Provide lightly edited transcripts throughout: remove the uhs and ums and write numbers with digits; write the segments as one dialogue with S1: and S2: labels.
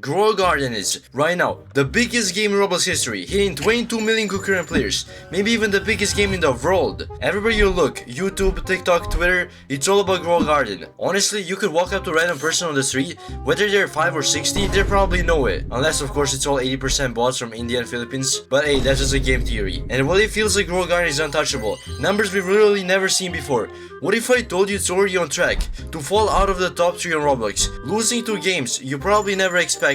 S1: Grow Garden is, right now, the biggest game in Roblox history, hitting 22 million concurrent players, maybe even the biggest game in the world. Everywhere you look, YouTube, TikTok, Twitter, it's all about Grow Garden. Honestly, you could walk up to a random person on the street, whether they're 5 or 60, they probably know it. Unless, of course, it's all 80% bots from India and Philippines, but hey, that's just a game theory. And while it feels like Grow Garden is untouchable, numbers we've literally never seen before, what if I told you it's already on track to fall out of the top 3 on Roblox, losing 2 games you probably never expected?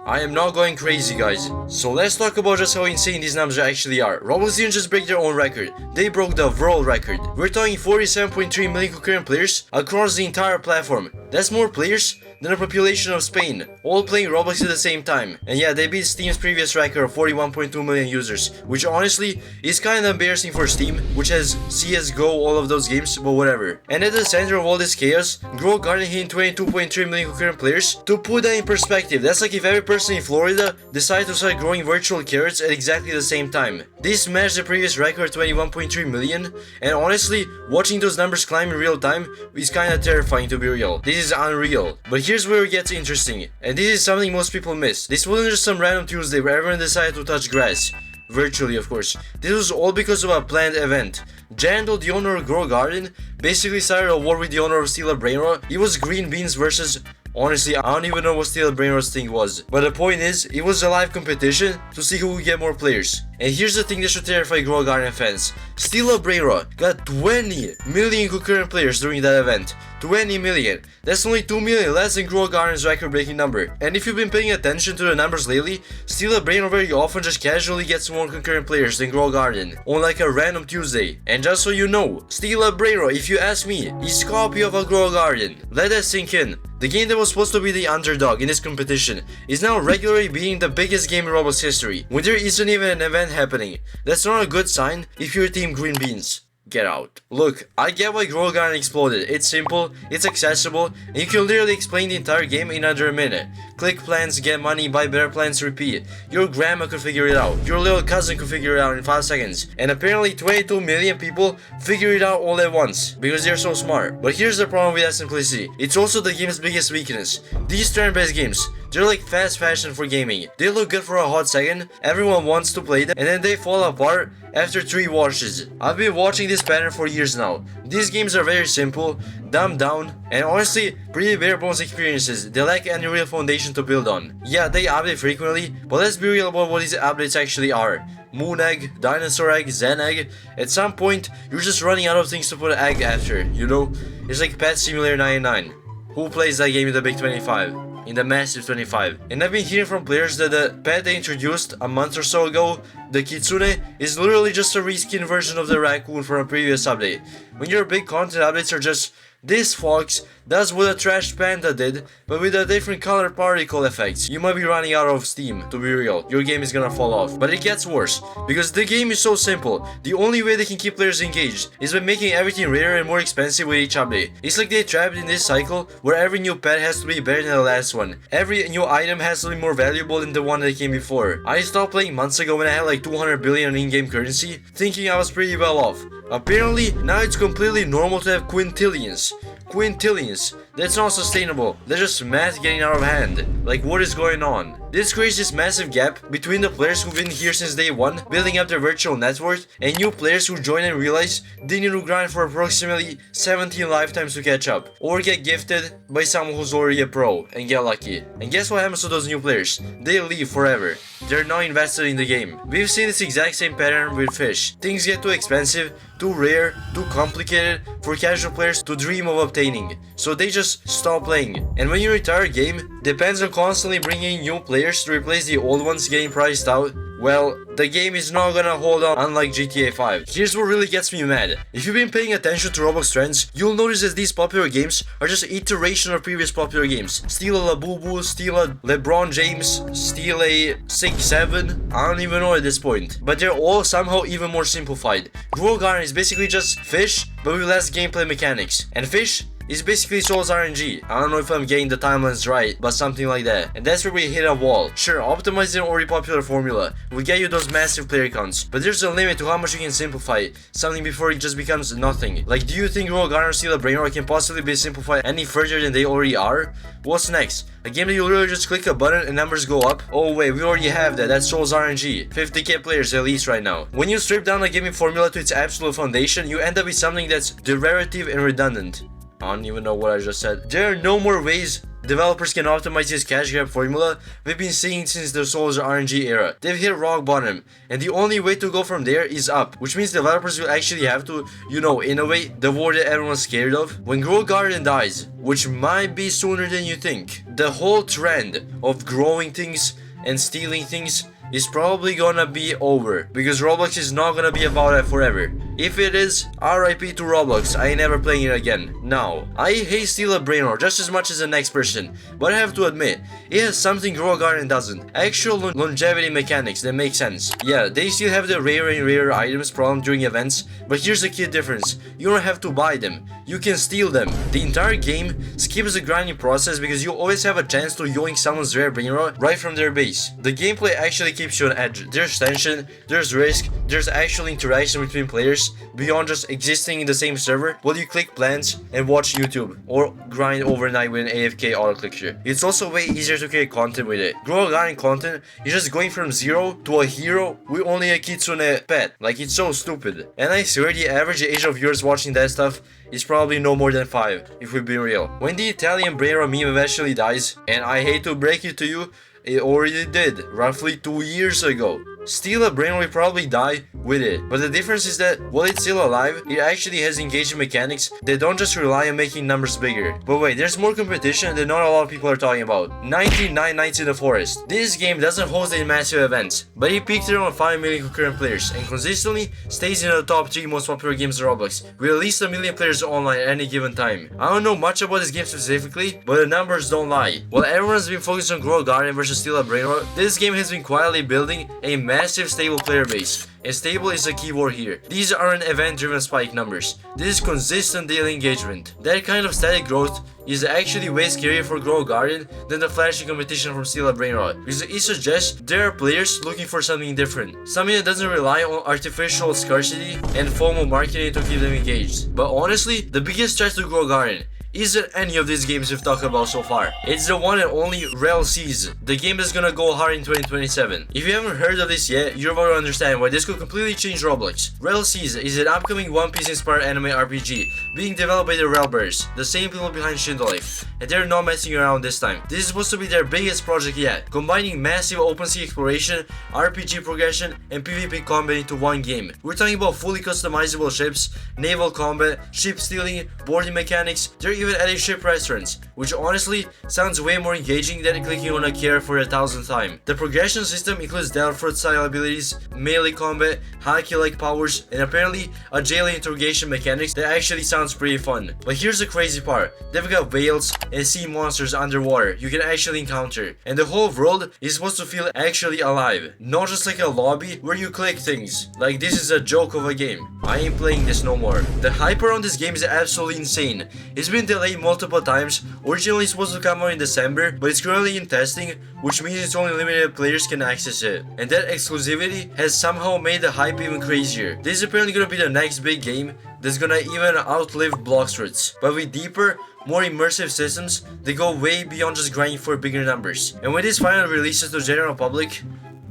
S1: I am not going crazy, guys. So let's talk about just how insane these numbers actually are. Roblox didn't just break their own record, they broke the world record. We're talking 47.3 million concurrent players across the entire platform. That's more players than the population of Spain, all playing Roblox at the same time. And yeah, they beat Steam's previous record of 41.2 million users, which honestly is kinda embarrassing for Steam, which has CSGO, all of those games, but whatever. And at the center of all this chaos, Grow Garden hitting 22.3 million concurrent players. To put that in perspective, that's like if every person in Florida decided to start growing virtual carrots at exactly the same time. This matched the previous record, 21.3 million, and honestly, watching those numbers climb in real time is kinda terrifying, to be real. This is unreal. But here's where it gets interesting, and this is something most people miss. This wasn't just some random Tuesday where everyone decided to touch grass. Virtually, of course. This was all because of a planned event. Jandal, the owner of Grow Garden, basically started a war with the owner of Steal a Brainrot. It was green beans versus... Honestly, I don't even know what Steal a Brainrot's thing was. But the point is, it was a live competition to see who would get more players. And here's the thing that should terrify Grow Garden fans. Steal a Brainrot got 20 million concurrent players during that event. 20 million. That's only 2 million less than Grow Garden's record-breaking number. And if you've been paying attention to the numbers lately, Steal a Brainrot very often just casually gets more concurrent players than Grow Garden on like a random Tuesday. And just so you know, Steal a Brainrot, if you ask me, is a copy of a Grow Garden. Let that sink in. The game that was supposed to be the underdog in this competition is now regularly being the biggest game in Roblox history, when there isn't even an event happening. That's not a good sign if you're Team Green Beans. Get out. Look, I get why Grow Garden exploded. It's simple, it's accessible, and you can literally explain the entire game in under a minute. Click plans, get money, buy better plans, repeat. Your grandma could figure it out. Your little cousin could figure it out in 5 seconds. And apparently 22 million people figure it out all at once, because they're so smart. But here's the problem with that simplicity. It's also the game's biggest weakness. These turn-based games, they're like fast fashion for gaming. They look good for a hot second, everyone wants to play them, and then they fall apart after 3 washes. I've been watching this pattern for years now. These games are very simple, dumbed down, and honestly, pretty bare bones experiences. They lack any real foundation to build on. Yeah, they update frequently, but let's be real about what these updates actually are. Moon egg, dinosaur egg, Zen egg. At some point, you're just running out of things to put an egg after, you know? It's like Pet Simulator 99. Who plays that game in the Big 25? In the massive 25. And I've been hearing from players that the pet they introduced a month or so ago, the Kitsune, is literally just a reskin version of the raccoon from a previous update. When your big content updates are just, this fox does what a trash panda did, but with a different color particle effects, you might be running out of steam, to be real. Your game is gonna fall off. But it gets worse, because the game is so simple. The only way they can keep players engaged is by making everything rarer and more expensive with each update. It's like they're trapped in this cycle where every new pet has to be better than the last one. Every new item has to be more valuable than the one that came before. I stopped playing months ago when I had like 200 billion in-game currency, thinking I was pretty well off. Apparently, now it's completely normal to have quintillions. Quintillions. That's not sustainable. That's just math getting out of hand. Like, what is going on? This creates this massive gap between the players who've been here since day one, building up their virtual net worth, and new players who join and realize they need to grind for approximately 17 lifetimes to catch up, or get gifted by someone who's already a pro and get lucky. And guess what happens to those new players? They leave forever. They're not invested in the game. We've seen this exact same pattern with fish. Things get too expensive, too rare, too complicated for casual players to dream of obtaining, so they just stop playing. And when your entire game depends on constantly bringing new players to replace the old ones getting priced out, well, the game is not gonna hold on, unlike GTA 5. Here's what really gets me mad. If you've been paying attention to Roblox trends, you'll notice that these popular games are just iteration of previous popular games. Steal a Labubu, steal a LeBron James, steal a 6-7, I don't even know at this point. But they're all somehow even more simplified. Grow Garden is basically just fish, but with less gameplay mechanics. And fish It's basically Souls RNG. I don't know if I'm getting the timelines right, but something like that. And that's where we hit a wall. Sure, optimizing an already popular formula will get you those massive player counts, but there's a limit to how much you can simplify something before it just becomes nothing. Like, do you think Rogue Garden or Steal a Brain Rot can possibly be simplified any further than they already are? What's next? A game that you literally just click a button and numbers go up? Oh wait, we already have that. That's Souls RNG. 50k players at least right now. When you strip down a gaming formula to its absolute foundation, you end up with something that's derivative and redundant. I don't even know what I just said. There are no more ways developers can optimize this cash grab formula we've been seeing since the Souls RNG era. They've hit rock bottom, and the only way to go from there is up, which means developers will actually have to, innovate the war that everyone's scared of. When Grow Garden dies, which might be sooner than you think, the whole trend of growing things and stealing things is probably gonna be over, because Roblox is not gonna be about that forever. If it is, RIP to Roblox, I ain't never playing it again. Now, I hate Steal a Brain Rot just as much as the next person, but I have to admit, it has something Grow Garden doesn't. Actual longevity mechanics that make sense. Yeah, they still have the rare and rare items problem during events, but here's the key difference. You don't have to buy them, you can steal them. The entire game skips the grinding process because you always have a chance to yoink someone's rare Brain Rot right from their base. The gameplay actually keeps you on edge. There's tension, there's risk, there's actual interaction between players beyond just existing in the same server while you click plans and watch YouTube or grind overnight with an AFK auto clicker. It's also way easier to create content with it. Grow Garden content is just going from zero to a hero with only a kitsune pet. Like, it's so stupid. And I swear the average age of viewers watching that stuff is probably no more than 5, if we're being real. When the Italian Brain Rot meme eventually dies, and I hate to break it to you, it already did, roughly 2 years ago. Steal a Brain Rot will probably die with it, but the difference is that while it's still alive, it actually has engaging mechanics that don't just rely on making numbers bigger. But wait, there's more competition that not a lot of people are talking about. 99 Nights in the Forest. This game doesn't host any massive events, but it peaked around 5 million concurrent players and consistently stays in the top 3 most popular games in Roblox, with at least 1 million players online at any given time. I don't know much about this game specifically, but the numbers don't lie. While everyone's been focused on Grow Garden versus Steal a Brain Rot, this game has been quietly building a massive stable player base. And stable is the key word here. These aren't event-driven spike numbers. This is consistent daily engagement. That kind of steady growth is actually way scarier for Grow Garden than the flashy competition from Steal a Brain Rot, because it suggests there are players looking for something different. Something that doesn't rely on artificial scarcity and FOMO marketing to keep them engaged. But honestly, the biggest threat to Grow Garden isn't any of these games we've talked about so far. It's the one and only Rel Seas, the game that's gonna go hard in 2027. If you haven't heard of this yet, you're about to understand why this could completely change Roblox. Rel Seas is an upcoming One Piece inspired anime RPG being developed by the Rel Brothers, the same people behind Shindo Life, and they're not messing around this time. This is supposed to be their biggest project yet, combining massive open sea exploration, RPG progression, and PvP combat into one game. We're talking about fully customizable ships, naval combat, ship stealing, boarding mechanics. They're even adding ship restaurants, which honestly sounds way more engaging than clicking on a care for a 1000th time. The progression system includes Delphrod style abilities, melee combat, haki-like powers, and apparently a jail interrogation mechanics that actually sounds pretty fun. But here's the crazy part, they've got whales and sea monsters underwater you can actually encounter, and the whole world is supposed to feel actually alive, not just like a lobby where you click things. Like, this is a joke of a game. I ain't playing this no more. The hype around this game is absolutely insane. It's been delayed multiple times, originally supposed to come out in December, but it's currently in testing, which means it's only limited players can access it. And that exclusivity has somehow made the hype even crazier. This is apparently gonna be the next big game that's gonna even outlive Bloxroot's, but with deeper, more immersive systems that go way beyond just grinding for bigger numbers. And when this finally releases to the general public,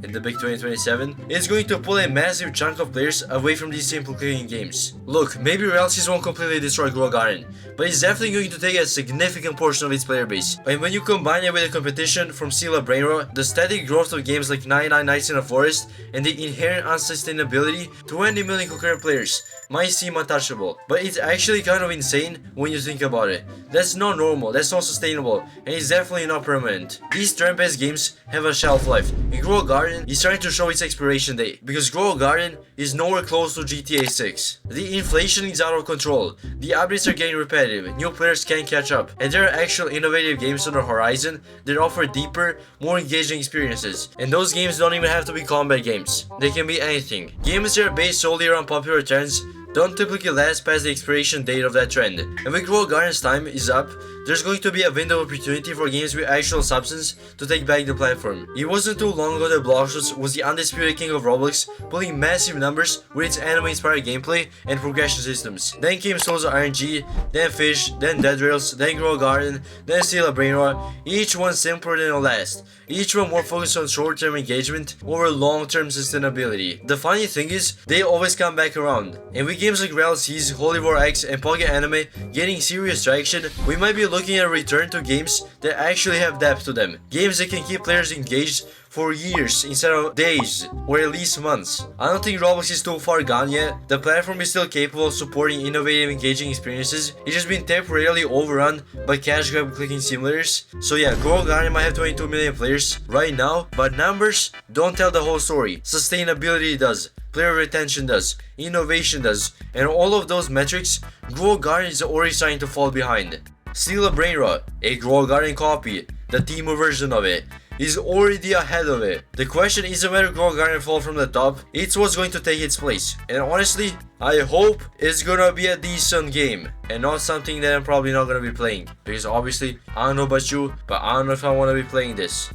S1: in the big 2027, it's going to pull a massive chunk of players away from these simple clicking games. Look, maybe Rel Seas won't completely destroy Grow Garden, but it's definitely going to take a significant portion of its player base. And when you combine it with the competition from Steal a Brain Rot, the steady growth of games like 99 Nights in the Forest, and the inherent unsustainability, 20 million concurrent players might seem untouchable, but it's actually kind of insane when you think about it. That's not normal, that's not sustainable, and it's definitely not permanent. These turn-based games have a shelf life, and Grow Garden is starting to show its expiration date, because Grow Garden is nowhere close to GTA 6. The inflation is out of control, the updates are getting repetitive, new players can't catch up, and there are actual innovative games on the horizon that offer deeper, more engaging experiences. And those games don't even have to be combat games, they can be anything. Games that are based solely around popular trends don't typically last past the expiration date of that trend. And with Grow Garden's time is up, there's going to be a window of opportunity for games with actual substance to take back the platform. It wasn't too long ago that Bloxroot was the undisputed king of Roblox, pulling massive numbers with its anime-inspired gameplay and progression systems. Then came Souls of RNG, then Fish, then Dead Rails, then Grow Garden, then Steal a Brain Rot, each one simpler than the last. Each one more focused on short-term engagement over long-term sustainability. The funny thing is, they always come back around. And with games like RLCs, Holy War X, and Pocket Anime getting serious traction, we might be looking at a return to games that actually have depth to them. Games that can keep players engaged for years instead of days or at least months. I don't think Roblox is too far gone yet. The platform is still capable of supporting innovative, engaging experiences. It's just been temporarily overrun by cash grab clicking simulators. So yeah, Grow Garden might have 22 million players right now, but numbers don't tell the whole story. Sustainability does, player retention does, innovation does, and all of those metrics, Grow Garden is already starting to fall behind. Steal a Brain Rot, a Grow Garden copy, the Teemo version of it, is already ahead of it. The question isn't whether Grow Garden fall from the top, it's what's going to take its place. And honestly, I hope it's gonna be a decent game and not something that I'm probably not gonna be playing. Because obviously, I don't know about you, but I don't know if I wanna be playing this.